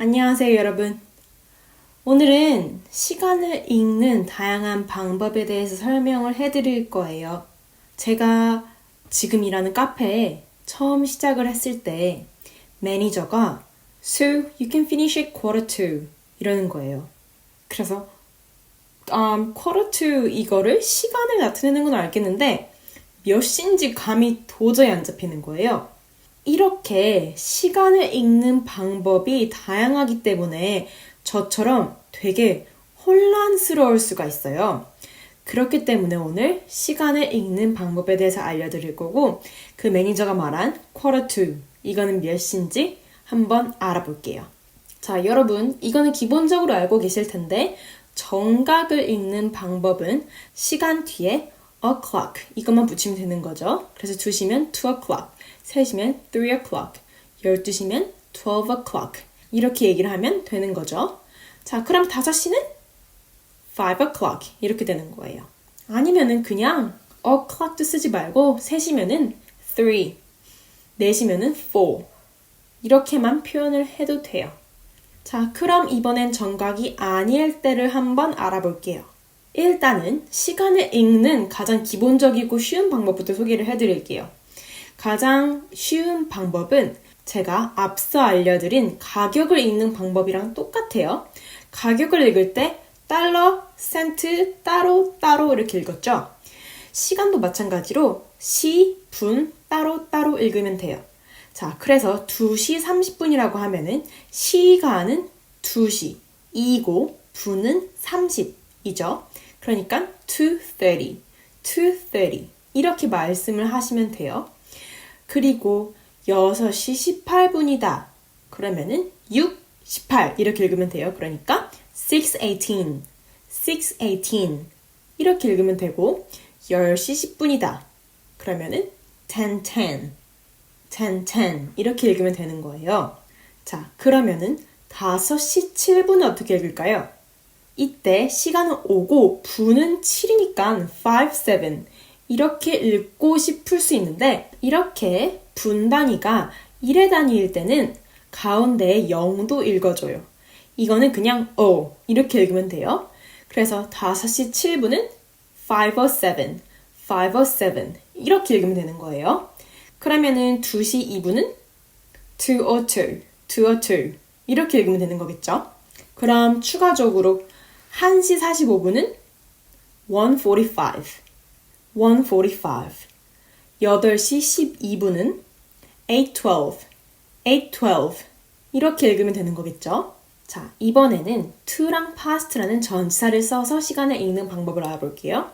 안녕하세요, 여러분. 오늘은 시간을 읽는 다양한 방법에 대해서 설명을 해드릴 거예요. 제가 지금 일하는 카페에 처음 시작을 했을 때 매니저가 So, you can finish at quarter to 이러는 거예요. 그래서 quarter to 이거를 시간을 나타내는 건 알겠는데 몇 시인지 감이 도저히 안 잡히는 거예요. 이렇게 시간을 읽는 방법이 다양하기 때문에 저처럼 되게 혼란스러울 수가 있어요. 그렇기 때문에 오늘 시간을 읽는 방법에 대해서 알려드릴 거고 그 매니저가 말한 quarter to 이거는 몇 시인지 한번 알아볼게요. 자, 여러분 이거는 기본적으로 알고 계실 텐데 정각을 읽는 방법은 시간 뒤에 o'clock 이것만 붙이면 되는 거죠. 그래서 2시면 2 o'clock 3시면 3 o'clock, 12시면 12 o'clock 이렇게 얘기를 하면 되는 거죠. 자, 그럼 5시는 5 o'clock 이렇게 되는 거예요. 아니면은 그냥 o'clock도 쓰지 말고 3시면은 3, 4시면은 4 이렇게만 표현을 해도 돼요. 자, 그럼 이번엔 정각이 아닐 때를 한번 알아볼게요. 일단은 시간을 읽는 가장 기본적이고 쉬운 방법부터 소개를 해드릴게요. 가장 쉬운 방법은 제가 앞서 알려드린 가격을 읽는 방법이랑 똑같아요. 가격을 읽을 때 달러, 센트, 따로 이렇게 읽었죠? 시간도 마찬가지로 시, 분, 따로 읽으면 돼요. 자, 그래서 2시 30분이라고 하면은 시간은 2시, 이고 분은 30이죠. 그러니까 2:30 이렇게 말씀을 하시면 돼요. 그리고 6시 18분이다. 그러면은 6:18 이렇게 읽으면 돼요. 그러니까 6:18 이렇게 읽으면 되고 10시 10분이다. 그러면은 10:10 이렇게 읽으면 되는 거예요. 자, 그러면은 5시 7분은 어떻게 읽을까요? 이때 시간은 5고 분은 7이니까 5:7 이렇게 읽고 싶을 수 있는데 이렇게 분 단위가 1의 단위일 때는 가운데에 0도 읽어줘요. 이거는 그냥 이렇게 읽으면 돼요. 그래서 5시 7분은 5:07 이렇게 읽으면 되는 거예요. 그러면은 2시 2분은 2:02 이렇게 읽으면 되는 거겠죠. 그럼 추가적으로 1시 45분은 1:45 8시 12분은 8:12 이렇게 읽으면 되는 거겠죠? 자, 이번에는 to랑 past라는 전치사를 써서 시간을 읽는 방법을 알아볼게요.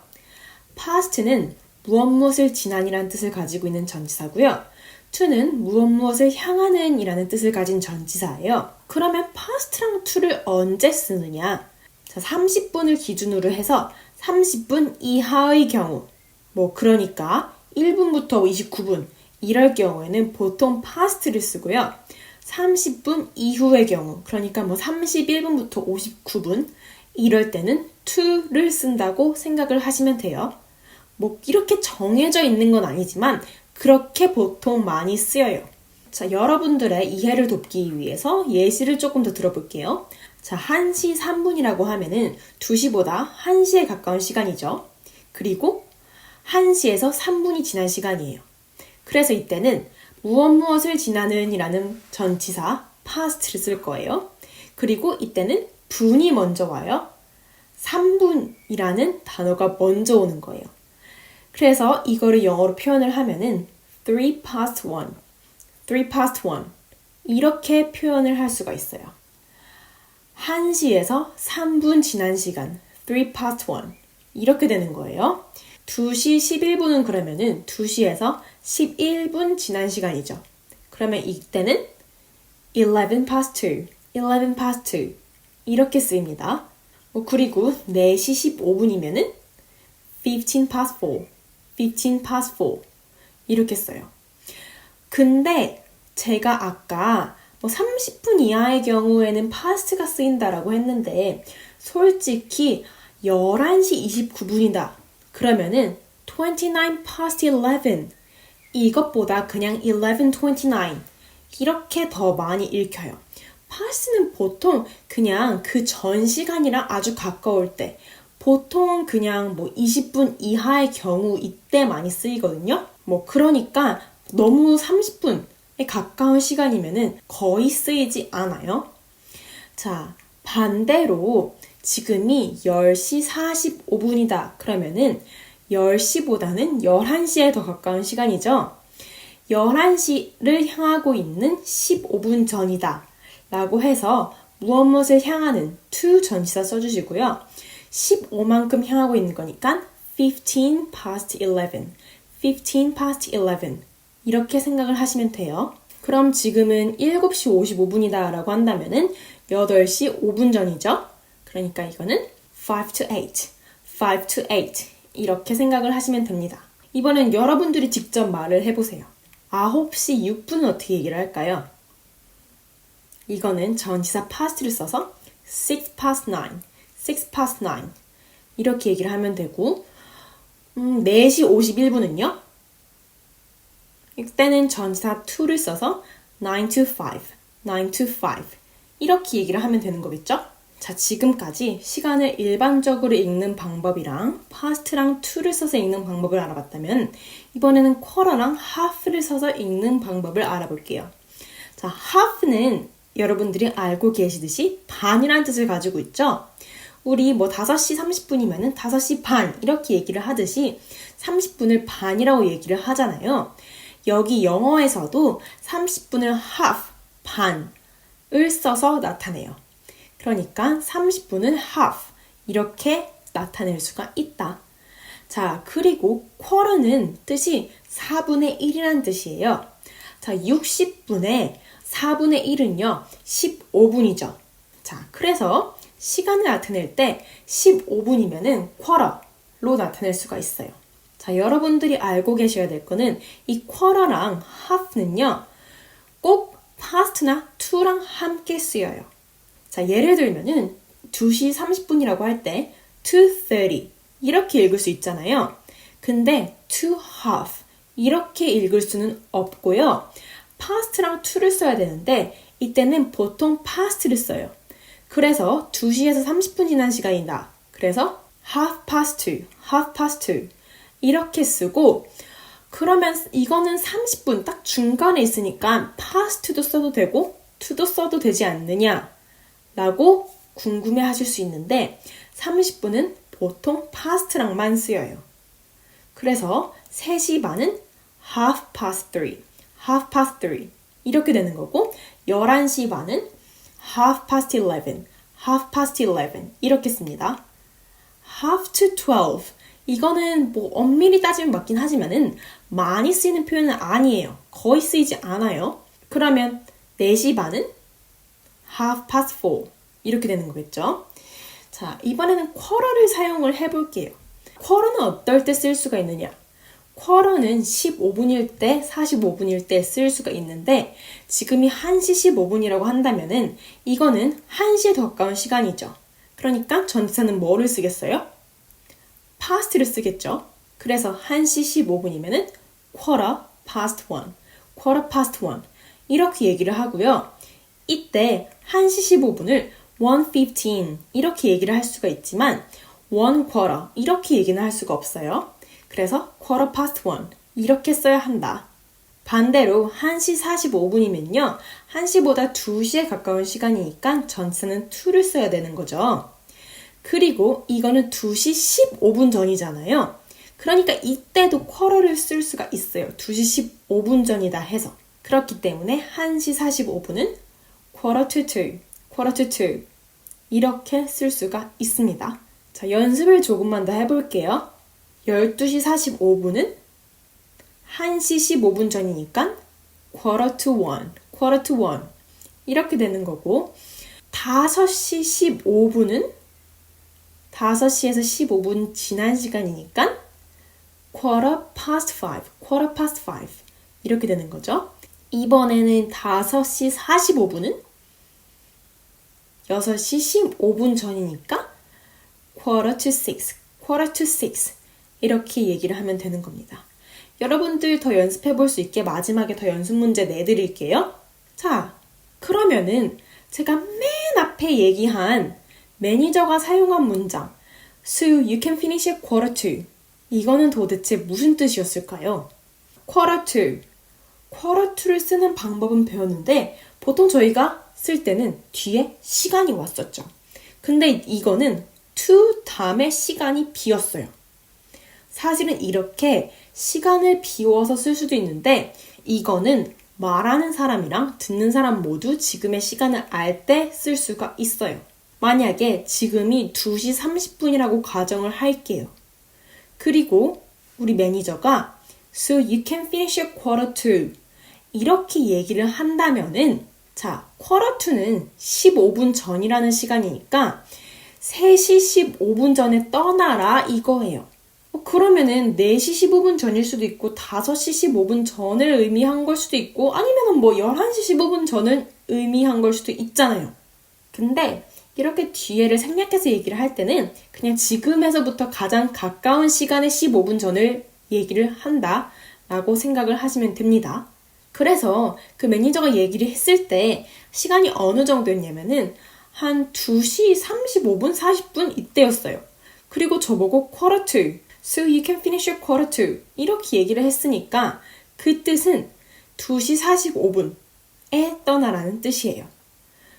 past는 무엇을 지난이라는 뜻을 가지고 있는 전치사고요. to는 무엇을 향하는 이라는 뜻을 가진 전치사예요. 그러면 past랑 to를 언제 쓰느냐? 자, 30분을 기준으로 해서 30분 이하의 경우 그러니까 1분부터 29분 이럴 경우에는 보통 past를 쓰고요. 30분 이후의 경우 그러니까 31분부터 59분 이럴 때는 to를 쓴다고 생각을 하시면 돼요. 이렇게 정해져 있는 건 아니지만 그렇게 보통 많이 쓰여요. 자, 여러분들의 이해를 돕기 위해서 예시를 조금 더 들어볼게요. 자, 1시 3분이라고 하면은 2시보다 1시에 가까운 시간이죠. 그리고 1시에서 3분이 지난 시간이에요. 그래서 이때는 무엇을 지나는 이라는 전치사 past를 쓸 거예요. 그리고 이때는 분이 먼저 와요. 3분이라는 단어가 먼저 오는 거예요. 그래서 이거를 영어로 표현을 하면은 3:1 이렇게 표현을 할 수가 있어요. 1시에서 3분 지난 시간 3:1 이렇게 되는 거예요. 2시 11분은 그러면은 2시에서 11분 지난 시간이죠. 그러면 이때는 11:2 이렇게 쓰입니다. 그리고 4시 15분이면은 15:4 이렇게 써요. 근데 제가 아까 30분 이하의 경우에는 past가 쓰인다라고 했는데 솔직히 11시 29분이다. 그러면은 29:11 이것보다 그냥 11:29 이렇게 더 많이 읽혀요. past는 보통 그냥 그 전 시간이랑 아주 가까울 때, 보통 그냥 뭐 20분 이하의 경우 이때 많이 쓰이거든요. 뭐 그러니까 너무 30분에 가까운 시간이면은 거의 쓰이지 않아요. 자, 반대로 지금이 10시 45분이다. 그러면은 10시보다는 11시에 더 가까운 시간이죠. 11시를 향하고 있는 15분 전이다. 라고 해서 무엇을 향하는 to 전치사 써주시고요. 15만큼 향하고 있는 거니까 15 past 11, 15 past 11 이렇게 생각을 하시면 돼요. 그럼 지금은 7시 55분이다 라고 한다면은 8시 5분 전이죠. 그러니까 이거는 5 to 8, 5 to 8 이렇게 생각을 하시면 됩니다. 이번엔 여러분들이 직접 말을 해보세요. 9시 6분은 어떻게 얘기를 할까요? 이거는 전치사 past를 써서 6 past 9, 6 past 9 이렇게 얘기를 하면 되고 4시 51분은요? 이때는 전치사 to를 써서 9 to 5, 9 to 5 이렇게 얘기를 하면 되는 거겠죠? 자, 지금까지 시간을 일반적으로 읽는 방법이랑 past랑 to를 써서 읽는 방법을 알아봤다면 이번에는 quarter랑 half를 써서 읽는 방법을 알아볼게요. 자, half는 여러분들이 알고 계시듯이 반이라는 뜻을 가지고 있죠? 우리 뭐 5시 30분이면은 5시 반 이렇게 얘기를 하듯이 30분을 반이라고 얘기를 하잖아요. 여기 영어에서도 30분을 half, 반을 써서 나타내요. 그러니까 30분은 half 이렇게 나타낼 수가 있다. 자, 그리고 quarter는 뜻이 4분의 1이라는 뜻이에요. 자, 60분에 4분의 1은요, 15분이죠. 자, 그래서 시간을 나타낼 때 15분이면은 quarter로 나타낼 수가 있어요. 자, 여러분들이 알고 계셔야 될 거는 이 quarter랑 half는요, 꼭 past나 to랑 함께 쓰여요. 자, 예를 들면은 2시 30분이라고 할 때 2:30 이렇게 읽을 수 있잖아요. 근데 to half 이렇게 읽을 수는 없고요. past랑 to를 써야 되는데 이때는 보통 past를 써요. 그래서 2시에서 30분 지난 시간이다. 그래서 half past 2, half past 2 이렇게 쓰고 그러면 이거는 30분 딱 중간에 있으니까 past도 써도 되고 to도 써도 되지 않느냐 라고 궁금해 하실 수 있는데 30분은 보통 past랑만 쓰여요. 그래서 3시 반은 half past 3, half past 3 이렇게 되는 거고 11시 반은 half past 11, half past 11 이렇게 씁니다. half to 12 이거는 뭐 엄밀히 따지면 맞긴 하지만은 많이 쓰이는 표현은 아니에요. 거의 쓰이지 않아요. 그러면 4시 반은 half past 4 이렇게 되는 거겠죠. 자, 이번에는 quarter를 사용을 해볼게요. quarter는 어떨 때 쓸 수가 있느냐? quarter는 15분일 때, 45분일 때 쓸 수가 있는데 지금이 1시 15분이라고 한다면은 이거는 1시에 더 가까운 시간이죠. 그러니까 전치사는 뭐를 쓰겠어요? past를 쓰겠죠. 그래서 1시 15분이면은 quarter past 1, quarter past 1 이렇게 얘기를 하고요. 이때 1시 15분을 1:15 이렇게 얘기를 할 수가 있지만 1 quarter 이렇게 얘기는 할 수가 없어요. 그래서 quarter past 1 이렇게 써야 한다. 반대로 1시 45분이면요. 1시보다 2시에 가까운 시간이니까 전치사는 to를 써야 되는 거죠. 그리고 이거는 2시 15분 전이잖아요. 그러니까 이때도 quarter를 쓸 수가 있어요. 2시 15분 전이다 해서. 그렇기 때문에 1시 45분은 quarter to 2, quarter to 2 이렇게 쓸 수가 있습니다. 자, 연습을 조금만 더 해볼게요. 12시 45분은 1시 15분 전이니까 quarter to 1, quarter to 1 이렇게 되는 거고 5시 15분은 5시에서 15분 지난 시간이니까 quarter past 5, quarter past 5 이렇게 되는 거죠. 이번에는 5시 45분은 6시 15분 전이니까 quarter to 6, quarter to 6 이렇게 얘기를 하면 되는 겁니다. 여러분들 더 연습해 볼 수 있게 마지막에 더 연습 문제 내드릴게요. 자, 그러면은 제가 맨 앞에 얘기한 매니저가 사용한 문장 So you can finish at quarter to. 이거는 도대체 무슨 뜻이었을까요? quarter to. quarter to를 쓰는 방법은 배웠는데 보통 저희가 쓸 때는 뒤에 시간이 왔었죠. 근데 이거는 to 다음에 시간이 비었어요. 사실은 이렇게 시간을 비워서 쓸 수도 있는데 이거는 말하는 사람이랑 듣는 사람 모두 지금의 시간을 알 때 쓸 수가 있어요. 만약에 지금이 2시 30분이라고 가정을 할게요. 그리고 우리 매니저가 So you can finish at quarter to 이렇게 얘기를 한다면은 자, quarter to는 15분 전이라는 시간이니까 3시 15분 전에 떠나라 이거예요. 그러면은 4시 15분 전일 수도 있고 5시 15분 전을 의미한 걸 수도 있고 아니면은 뭐 11시 15분 전을 의미한 걸 수도 있잖아요. 근데 이렇게 뒤에를 생략해서 얘기를 할 때는 그냥 지금에서부터 가장 가까운 시간의 15분 전을 얘기를 한다 라고 생각을 하시면 됩니다. 그래서 그 매니저가 얘기를 했을 때 시간이 어느 정도였냐면은 한 2시 35분, 40분 이때였어요. 그리고 저보고 quarter to, so you can finish your quarter to 이렇게 얘기를 했으니까 그 뜻은 2시 45분에 떠나라는 뜻이에요.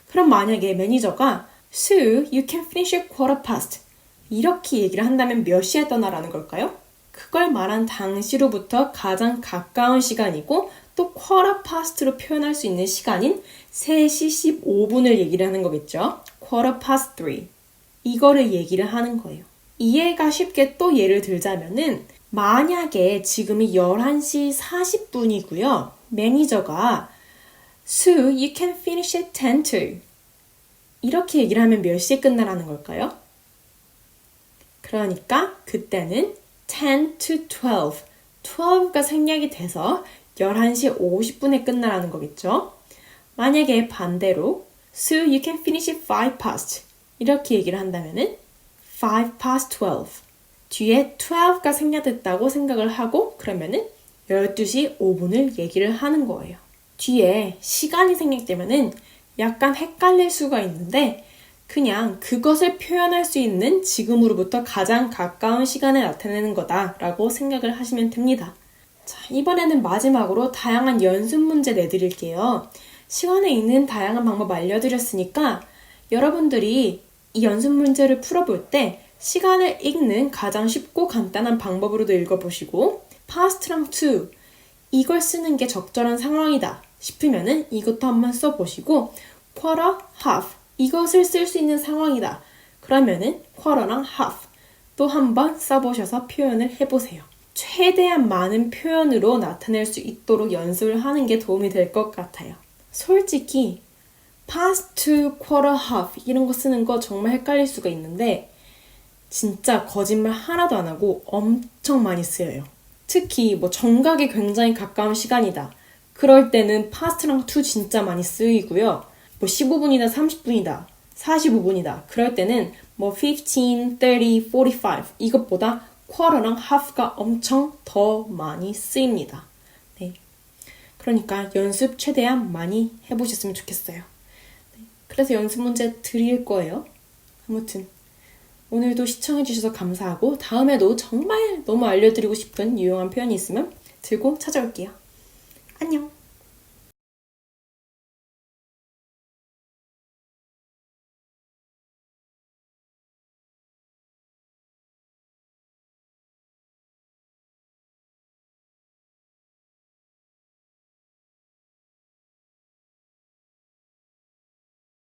그럼 만약에 매니저가 so you can finish your quarter past 이렇게 얘기를 한다면 몇 시에 떠나라는 걸까요? 그걸 말한 당시로부터 가장 가까운 시간이고 또 quarter past로 표현할 수 있는 시간인 3시 15분을 얘기를 하는 거겠죠. quarter past 3 이거를 얘기를 하는 거예요. 이해가 쉽게 또 예를 들자면은 만약에 지금이 11시 40분이고요. 매니저가 So you can finish at 10 to 이렇게 얘기를 하면 몇 시에 끝나라는 걸까요? 그러니까 그때는 10 to 12 12가 생략이 돼서 11시 50분에 끝나라는 거겠죠. 만약에 반대로 So you can finish at 5 past 이렇게 얘기를 한다면은 5 past 12 뒤에 12가 생략됐다고 생각을 하고 그러면은 12시 5분을 얘기를 하는 거예요. 뒤에 시간이 생략되면은 약간 헷갈릴 수가 있는데 그냥 그것을 표현할 수 있는 지금으로부터 가장 가까운 시간을 나타내는 거다라고 생각을 하시면 됩니다. 자, 이번에는 마지막으로 다양한 연습 문제 내드릴게요. 시간에 읽는 다양한 방법 알려드렸으니까 여러분들이 이 연습 문제를 풀어볼 때 시간을 읽는 가장 쉽고 간단한 방법으로도 읽어보시고 past랑 to 이걸 쓰는 게 적절한 상황이다 싶으면은 이것도 한번 써보시고 quarter, half 이것을 쓸 수 있는 상황이다. 그러면은 quarter랑 half 또 한번 써보셔서 표현을 해보세요. 최대한 많은 표현으로 나타낼 수 있도록 연습을 하는 게 도움이 될 것 같아요. 솔직히 past to, quarter, half 이런 거 쓰는 거 정말 헷갈릴 수가 있는데 진짜 거짓말 하나도 안 하고 엄청 많이 쓰여요. 특히 뭐 정각에 굉장히 가까운 시간이다. 그럴 때는 past랑 to 진짜 많이 쓰이고요. 뭐 15분이다, 30분이다, 45분이다. 그럴 때는 뭐 15, 30, 45 이것보다 quarter랑 half가 엄청 더 많이 쓰입니다. 네. 그러니까 연습 최대한 많이 해보셨으면 좋겠어요. 네. 그래서 연습 문제 드릴 거예요. 아무튼 오늘도 시청해주셔서 감사하고 다음에도 정말 너무 알려드리고 싶은 유용한 표현이 있으면 들고 찾아올게요. 안녕!